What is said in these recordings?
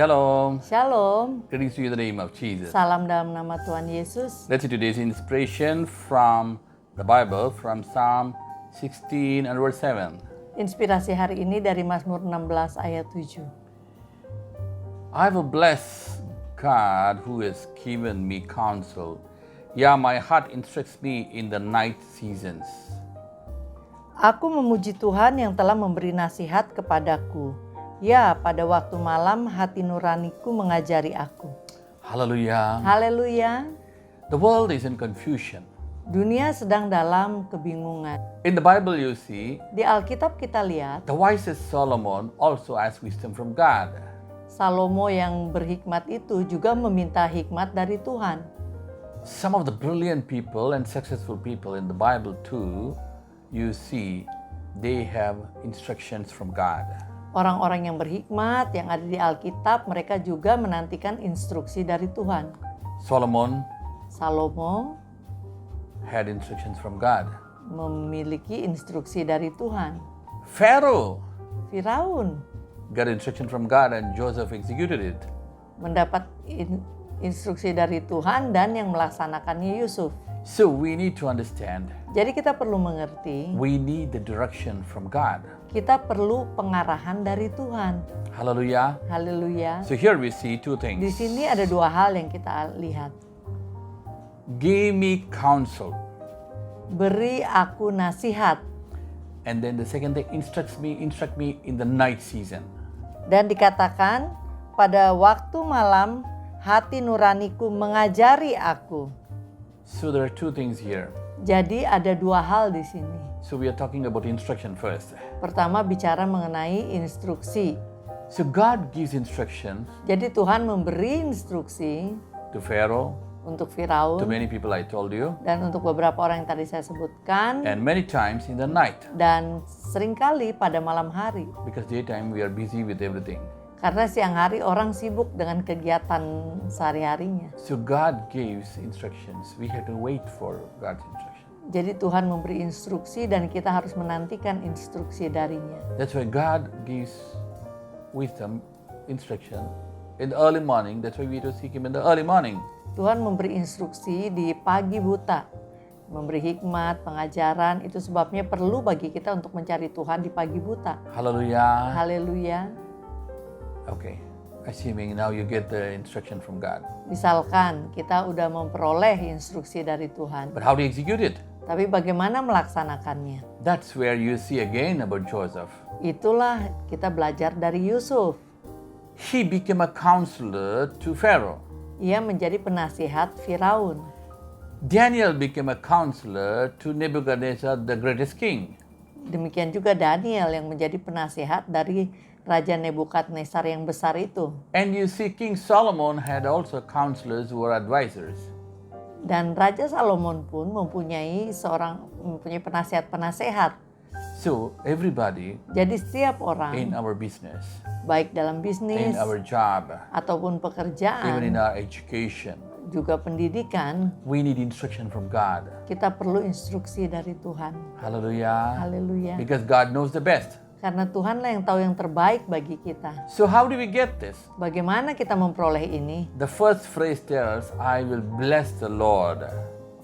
Shalom. Shalom, Greetings to you in the name of Jesus. salam dalam nama Tuhan Yesus. Let's see today's inspiration from the Bible, from Psalm 16 and verse 7. Inspirasi hari ini dari Mazmur 16 ayat 7. I will bless God who has given me counsel. Yeah, my heart instructs me in the night seasons. Aku memuji Tuhan yang telah memberi nasihat kepadaku. Ya, pada waktu malam hati nuraniku mengajari aku. Hallelujah. Haleluya. The world is in confusion. Dunia sedang dalam kebingungan. In the Bible you see, Di Alkitab kita lihat, the wisest Solomon also asked wisdom from God. Salomo yang berhikmat itu juga meminta hikmat dari Tuhan. Some of the brilliant people and successful people in the Bible too, you see, they have instructions from God. Orang-orang yang berhikmat yang ada di Alkitab, mereka juga menantikan instruksi dari Tuhan. Salomo had instructions from God. memiliki instruksi dari Tuhan. Pharaoh Firaun got instruction from God and Joseph executed it. mendapat instruksi dari Tuhan dan yang melaksanakannya Yusuf. So we need to understand, Jadi kita perlu mengerti, we need the direction from God. kita perlu pengarahan dari Tuhan. Hallelujah. Haleluya. So here we see two Di things. sini ada dua hal yang kita lihat. Give me counsel. Beri aku nasihat. And then the second thing, instruct me in the night season. Dan dikatakan, pada waktu malam hati nuraniku mengajari aku. So there are two things here. Jadi ada dua hal di sini. So we are talking about instruction first. Pertama bicara mengenai instruksi. So God gives instructions Jadi Tuhan memberi instruksi to Pharaoh, untuk to Firaun many people I told you, dan untuk beberapa orang yang tadi saya sebutkan, and many times in the night. dan seringkali pada malam hari. Because daytime we are busy with everything. Karena siang hari orang sibuk dengan kegiatan sehari-harinya. So God gives instructions. We have to wait for God's instruction. Jadi Tuhan memberi instruksi dan kita harus menantikan instruksi darinya. That's why God gives wisdom, instruction in the early morning. That's why we have to seek Him in the early morning. Tuhan memberi instruksi di pagi buta. Memberi hikmat, pengajaran, itu sebabnya perlu bagi kita untuk mencari Tuhan di pagi buta. Hallelujah. Haleluya. Okay. Assuming now you get the instruction from God. Misalkan kita udah memperoleh instruksi dari Tuhan, But how do you execute it? tapi bagaimana melaksanakannya? That's where you see again about Joseph. Itulah kita belajar dari Yusuf. He became a counselor to Pharaoh. Ia menjadi penasihat Firaun. Daniel became a counselor to Nebuchadnezzar, the greatest king. Demikian juga Daniel yang menjadi penasihat dari Raja Nebukadnezar yang besar itu. And you see King Solomon had also counselors who were advisors. Dan Raja Salomon pun mempunyai penasihat-penasihat. So everybody Jadi setiap in orang, our business, baik dalam bisnis in our job, ataupun even in pekerjaan, our education, juga pendidikan, we need instruction from God. kita perlu instruksi dari Tuhan. Hallelujah. Haleluya. Because God knows the best. Karena Tuhanlah yang tahu yang terbaik bagi kita. So how do we get this? Bagaimana kita memperoleh ini? The first phrase tells, I will bless the Lord.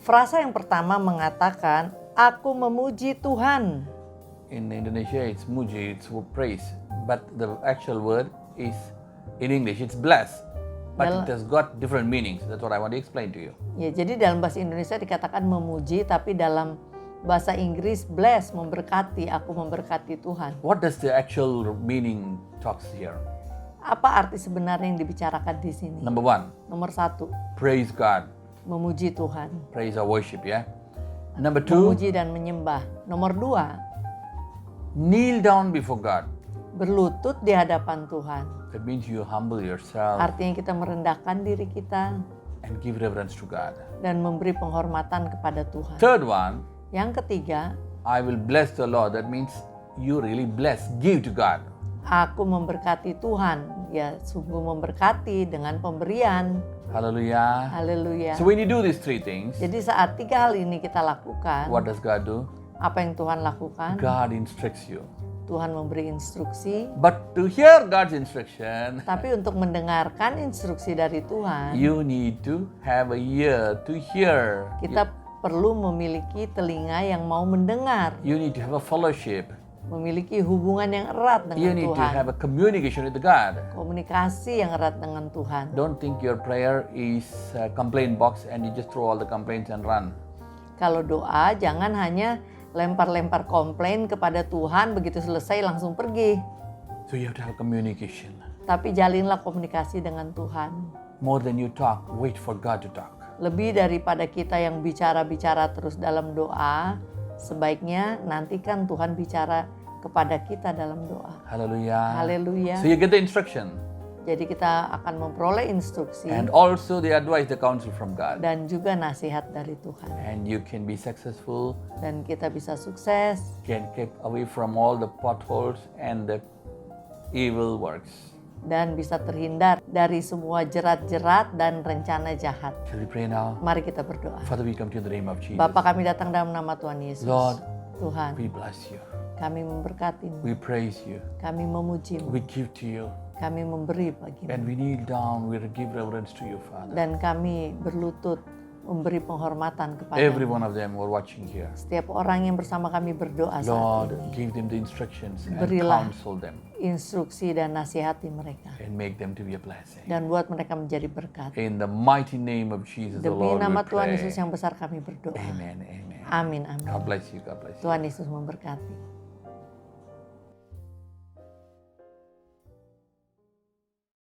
Frasa yang pertama mengatakan, aku memuji Tuhan. In Indonesia, it's muji, it's praise. But the actual word is, in English, it's bless. But it has got different meanings. That's what I want to explain to you. Ya, jadi dalam bahasa Indonesia dikatakan memuji, tapi dalam bahasa Inggris bless, memberkati, aku memberkati Tuhan. What does the actual meaning talks here? Apa arti sebenarnya yang dibicarakan di sini? Number one, Nomor satu, praise God. memuji Tuhan. Praise or worship, yeah? Number two, Memuji dan menyembah. Nomor dua, kneel down before God. berlutut di hadapan Tuhan. That means you humble yourself Artinya kita merendahkan diri kita and give reverence to God. dan memberi penghormatan kepada Tuhan. Third one, Yang ketiga, I will bless the Lord. That means you really bless, give to God. aku memberkati Tuhan. Ya, sungguh memberkati dengan pemberian. Hallelujah. Haleluya. So when you do these three things, Jadi saat tiga hal ini kita lakukan, what does God do? apa yang Tuhan lakukan? God instructs you. Tuhan memberi instruksi, But to hear God's instruction, tapi untuk mendengarkan instruksi dari Tuhan, you need to have a ear to hear. kita perlu memiliki telinga yang mau mendengar, You need to have a fellowship. memiliki hubungan yang erat You dengan need to Tuhan, have a communication with God. komunikasi yang erat dengan Tuhan. Don't think your prayer is a complaint box and you just throw all the complaints and run. Kalau doa, jangan hanya lempar-lempar komplain kepada Tuhan, begitu selesai langsung pergi. So you have to have communication. Tapi jalinlah komunikasi dengan Tuhan. More than you talk, wait for God to talk. Lebih daripada kita yang bicara-bicara terus dalam doa, sebaiknya nantikan Tuhan bicara kepada kita dalam doa. Hallelujah. Haleluya. So you get the instruction Jadi kita akan memperoleh instruksi and also the advice, the counsel from God. dan juga nasihat dari Tuhan. And you can be successful, Dan kita bisa sukses can keep away from all the potholes and the evil works. dan bisa terhindar dari semua jerat-jerat dan rencana jahat. Shall we pray now? Mari kita berdoa. Father, we come to you in the name of Jesus. Bapa, kami datang dalam nama Tuhan Yesus. Lord, Tuhan, we bless you. kami memberkati-Mu, We praise you. kami memuji-Mu, We give to you. kami memberi bagi-Mu, And we kneel down, we give reverence to you, Father. dan kami berlutut memberi penghormatan kepada Every one of them who are watching here. setiap orang yang bersama kami berdoa saat Lord, ini. give them the instructions and Berilah counsel them instruksi dan nasihati mereka, and make them to be a blessing. dan buat mereka menjadi berkat. In the mighty name of Jesus, the Demi Lord, we nama Tuhan pray. Yesus yang besar kami berdoa. Amen, amen. Amin, amin. God bless you, God bless you. Tuhan Yesus memberkati.